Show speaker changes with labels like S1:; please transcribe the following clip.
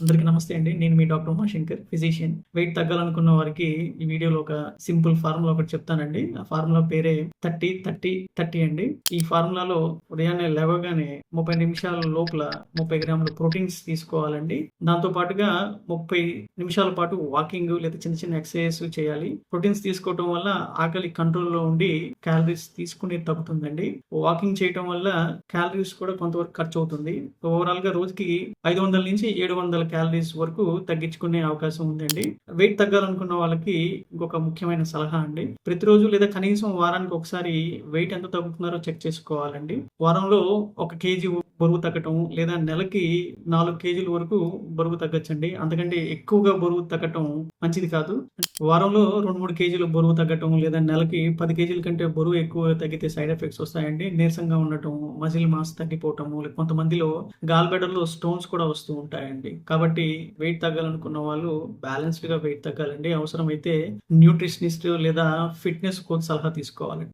S1: అందరికీ నమస్తే అండి. నేను మీ డాక్టర్ ఉమాశంకర్, ఫిజిషియన్. వెయిట్ తగ్గాలనుకున్న వారికి ఈ వీడియోలో ఒక సింపుల్ ఫార్ములా ఒకటి చెప్తానండి. ఆ ఫార్ములా పేరే 30, 30, 30 అండి. ఈ ఫార్ములాలో ఉదయాన్నే లేవగానే 30 నిమిషాల లోపల 30 గ్రాముల ప్రోటీన్స్ తీసుకోవాలండి. దాంతో పాటుగా 30 నిమిషాల పాటు వాకింగ్ లేదా చిన్న చిన్న ఎక్సర్సైజ్ చేయాలి. ప్రోటీన్స్ తీసుకోవటం వల్ల ఆకలి కంట్రోల్‌లో ఉండి క్యాలరీస్ తీసుకునేది తగ్గుతుందండి. వాకింగ్ చేయటం వల్ల క్యాలరీస్ కూడా కొంతవరకు ఖర్చవుతుంది. ఓవరాల్‌గా రోజుకి 500-700 క్యాలరీస్ వరకు తగ్గించుకునే అవకాశం ఉందండి. వెయిట్ తగ్గాలనుకున్న వాళ్ళకి ఇంకొక ముఖ్యమైన సలహా అండి. ప్రతిరోజు లేదా కనీసం వారానికి ఒకసారి వెయిట్ ఎంత తగ్గుతున్నారో చెక్ చేసుకోవాలండి. వారంలో 1 కేజీ బరువు తగ్గటం లేదా నెలకి 4 కేజీల వరకు బరువు తగ్గొచ్చండి. అంతకంటే ఎక్కువగా బరువు తగ్గటం మంచిది కాదు. వారంలో 2, 3 కేజీలు బరువు తగ్గటం లేదా నెలకి 10 కేజీల కంటే బరువు ఎక్కువ తగ్గితే సైడ్ ఎఫెక్ట్స్ వస్తాయండి. నీరసంగా ఉండటం, మజిల్ మాస్ తగ్గిపోవటము, కొంతమందిలో గాల్ బ్లాడర్‌లో స్టోన్స్ కూడా వస్తూ ఉంటాయండి. కాబట్టి వెయిట్ తగ్గాలనుకున్న వాళ్ళు బ్యాలెన్స్‌డ్‌గా వెయిట్ తగ్గాలండి. అవసరమైతే న్యూట్రిషనిస్ట్ లేదా ఫిట్‌నెస్ కోచ్ సలహా తీసుకోవాలండి.